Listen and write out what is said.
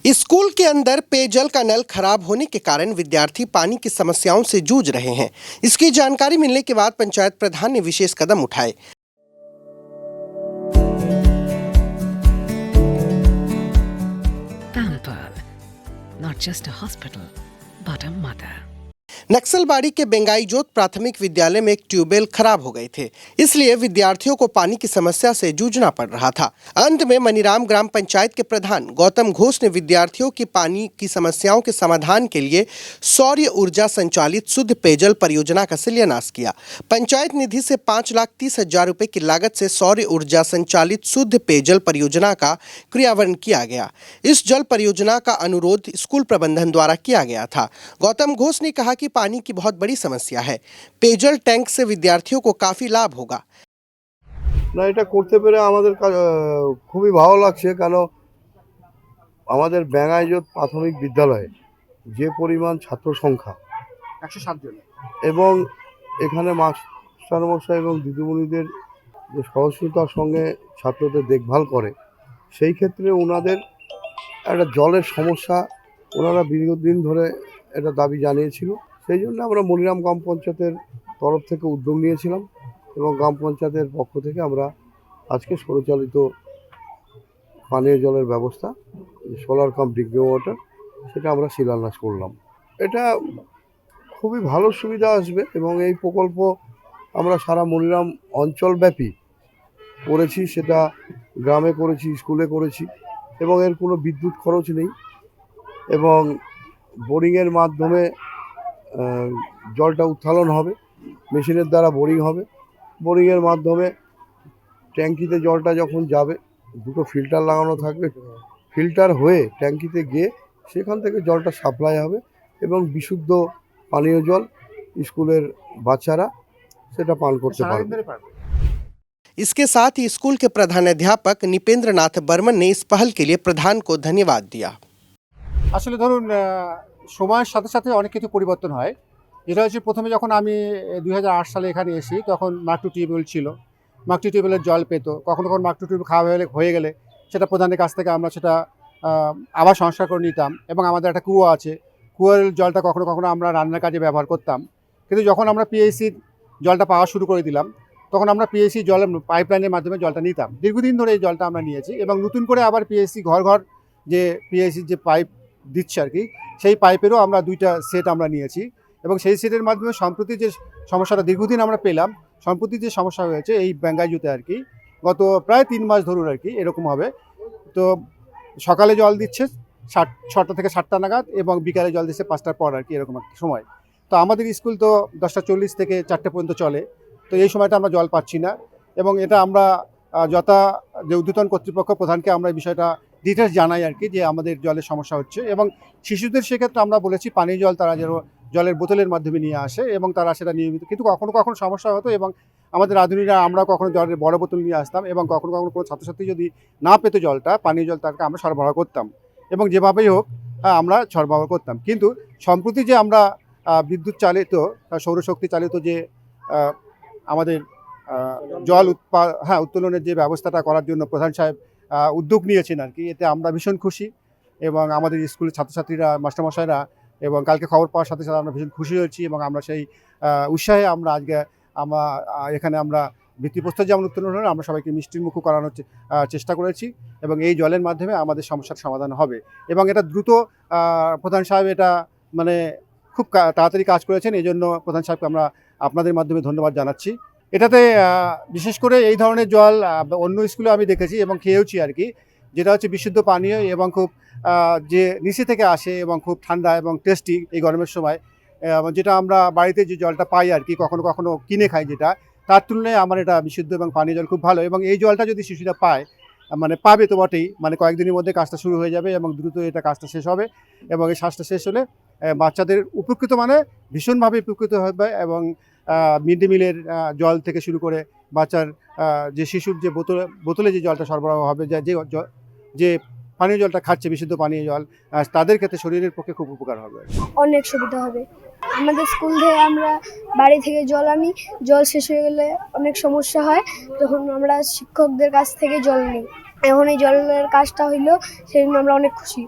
School के अंदर पेयजल का नल खराब होने के कारण विद्यार्थी पानी की समस्याओं से जूझ रहे हैं। इसकी जानकारी मिलने के बाद पंचायत प्रधान ने विशेष कदम उठाए। Pamper, not just a hospital, but a mother. Naxalbari के बेंगाईजोत प्राथमिक विद्यालय में एक ट्यूबवेल खराब हो गए थे, इसलिए विद्यार्थियों को पानी की समस्या से जूझना पड़ रहा था। अंत में मनीराम ग्राम पंचायत के प्रधान गौतम घोष ने विद्यार्थियों की पानी की समस्याओं के समाधान के लिए सौर ऊर्जा संचालित शुद्ध पेयजल परियोजना का शिलान्यास किया। पंचायत निधि से 5,30,000 रुपए की लागत से सौर ऊर्जा संचालित शुद्ध पेयजल परियोजना का क्रियान्वयन किया गया। इस जल परियोजना का अनुरोध स्कूल प्रबंधन द्वारा किया गया था। गौतम घोष ने कहा कि पानी की बहुत बड़ी समस्या है। पेयजल टैंक से विद्यार्थियों को काफी लाभ होगा। না, এটা করতে পেরে আমাদের খুবই ভালো লাগছে, কারণ আমাদের বেঙ্গাইজোত প্রাথমিক বিদ্যালয়ে যে পরিমাণ ছাত্র সংখ্যা 107 জন এবং এখানে মাস্টারমশাই এবং দিদিমণিদের যে সহযোগিতার সঙ্গে ছাত্রদের দেখভাল করে, সেই ক্ষেত্রে ওনাদের একটা জলের সমস্যা ওনারা দীর্ঘদিন ধরে এটা দাবি জানিয়েছিল। সেই জন্য আমরা মনিরাম গ্রাম পঞ্চায়েতের তরফ থেকে উদ্যোগ নিয়েছিলাম এবং গ্রাম পঞ্চায়েতের পক্ষ থেকে আমরা আজকে সৌরচালিত পানীয় জলের ব্যবস্থা, সোলার কাম ড্রিঙ্কিং ওয়াটার, সেটা আমরা শিলান্যাস করলাম। এটা খুবই ভালো সুবিধা আসবে এবং এই প্রকল্প আমরা সারা মনিরাম অঞ্চলব্যাপী করেছি, সেটা গ্রামে করেছি, স্কুলে করেছি এবং এর কোনো বিদ্যুৎ খরচ নেই এবং বোরিংয়ের মাধ্যমে জলটা উত্তোলন হবে, মেশিনের দ্বারা বোরিং হবে। বোরিংয়ের মাধ্যমে ট্যাঙ্কিতে জলটা যখন যাবে, দুটো ফিল্টার লাগানো থাকবে, ফিল্টার হয়ে ট্যাঙ্কিতে গিয়ে সেখান থেকে জলটা সাপ্লাই হবে এবং বিশুদ্ধ পানীয় জল স্কুলের বাচ্চারা সেটা পান করতে পারবে। इसके साथ ही स्कूल के प्रधानाध्यापक निपेंद्र नाथ बर्मन ने इस पहल के लिए प्रधान को धन्यवाद दिया। আসলে ধরুন সময়ের সাথে সাথে অনেক কিছু পরিবর্তন হয়। যেটা হচ্ছে, প্রথমে যখন আমি 2008 সালে এখানে এসি, তখন মাকটু টিউবওয়েল ছিল। মাকটু টিউবওয়েলের জল পেতো, কখনো কখনো মাকটু টিউবওয়েল খাওয়া হয়ে গেলে সেটা প্রধানের কাছ থেকে আমরা সেটা আবার সংস্কার করে নিতাম এবং আমাদের একটা কুয়ো আছে, কুয়োর জলটা কখনো কখনো আমরা রান্নার কাজে ব্যবহার করতাম। কিন্তু যখন আমরা পিএইচির জলটা পাওয়া শুরু করে দিলাম, তখন আমরা পিএইচি জলের পাইপলাইনের মাধ্যমে জলটা নিতাম। দীর্ঘদিন ধরে এই জলটা আমরা নিয়েছি এবং নতুন করে আবার পিএইচি ঘর ঘর যে পিএইচির যে পাইপ দিচ্ছে আর কি, সেই পাইপেরও আমরা 2টা সেট আমরা নিয়েছি এবং সেই সেটের মাধ্যমে সম্প্রতি যে সমস্যাটা দীর্ঘদিন আমরা পেলাম, সম্প্রতি যে সমস্যা হয়েছে এই বেঙ্গাইজোতে আর কি, গত প্রায় 3 মাস ধরুন আর কি এরকম হবে। তো সকালে জল দিচ্ছে 6টা থেকে 7টা নাগাদ এবং বিকালে জল দিচ্ছে 5টার পর আর কি, এরকম একটা সময়। তো আমাদের স্কুল তো 10:40 থেকে 4টে পর্যন্ত চলে, তো এই সময়টা আমরা জল পাচ্ছি না এবং এটা আমরা যে ঊর্ধ্বতন কর্তৃপক্ষ প্রধানকে আমরা এই বিষয়টা ডিটেলস জানাই আর কি, যে আমাদের জলের সমস্যা হচ্ছে এবং শিশুদের সেক্ষেত্রে আমরা বলেছি পানীয় জল তারা যেন জলের বোতলের মাধ্যমে নিয়ে আসে এবং তারা সেটা নিয়মিত, কিন্তু কখনো কখনো সমস্যা হতো এবং আমাদের রাঁধুনিরা আমরা কখনো জলের বড় বোতল নিয়ে আসতাম এবং কখনো কখনো কোনো ছাত্রছাত্রী যদি না পেতো জলটা, পানীয় জল তাকে আমরা সরবরাহ করতাম এবং যেভাবেই হোক আমরা সরবরাহ করতাম। কিন্তু সম্প্রতি যে আমরা বিদ্যুৎ চালিত সৌরশক্তি চালিত যে আমাদের জল উত্তোলনের যে ব্যবস্থাটা করার জন্য প্রধান সাহেব উদ্যোগ নিয়েছেন আর কি, এতে আমরা ভীষণ খুশি এবং আমাদের স্কুলের ছাত্রছাত্রীরা, মাস্টারমশাইরা এবং কালকে খবর পাওয়ার সাথে সাথে আমরা ভীষণ খুশি হয়েছি এবং আমরা সেই উৎসাহে আমরা আজকে এখানে আমরা ভিত্তিপ্রস্তর যেমন উত্তোলন হলো, আমরা সবাইকে মিষ্টির মুখ করানোর চেষ্টা করেছি এবং এই জলের মাধ্যমে আমাদের সমস্যার সমাধান হবে এবং এটা দ্রুত প্রধান সাহেব এটা মানে খুব তাড়াতাড়ি কাজ করেছেন। এই জন্য প্রধান সাহেবকে আমরা আপনাদের মাধ্যমে ধন্যবাদ জানাচ্ছি। এটাতে বিশেষ করে এই ধরনের জল অন্য স্কুলে আমি দেখেছি এবং খেয়েওছি আর কি, যেটা হচ্ছে বিশুদ্ধ পানীয় এবং খুব যে নিচে থেকে আসে এবং খুব ঠান্ডা এবং টেস্টি এই গরমের সময়, যেটা আমরা বাড়িতে যে জলটা পাই আর কি, কখনো কখনো কিনে খাই, যেটা তার তুলনায় আমার এটা বিশুদ্ধ এবং পানীয় জল খুব ভালো এবং এই জলটা যদি শিশুরা পায়, মানে পাবে তো বটেই, মানে কয়েকদিনের মধ্যে কাজটা শুরু হয়ে যাবে এবং দ্রুত এটা কাজটা শেষ হবে এবং এই কাজটা শেষ হলে বাচ্চাদের উপকৃত, মানে ভীষণভাবে উপকৃত হবে এবং মিড ডে মিলের জল থেকে শুরু করে বাচ্চার যে শিশুর যে বোতলে যে জলটা সরবরাহ হবে, যে পানীয় জলটা খাচ্ছে বিশুদ্ধ পানীয় জল, তাদের ক্ষেত্রে শরীরের পক্ষে খুব উপকার হবে, অনেক সুবিধা হবে। আমাদের স্কুল থেকে আমরা বাড়ি থেকে জল আনি, জল শেষ হয়ে গেলে অনেক সমস্যা হয়, তখন আমরা শিক্ষকদের কাছ থেকে জল নিই। এখন এই জলের কাজটা হইলো, সেই জন্য আমরা অনেক খুশি।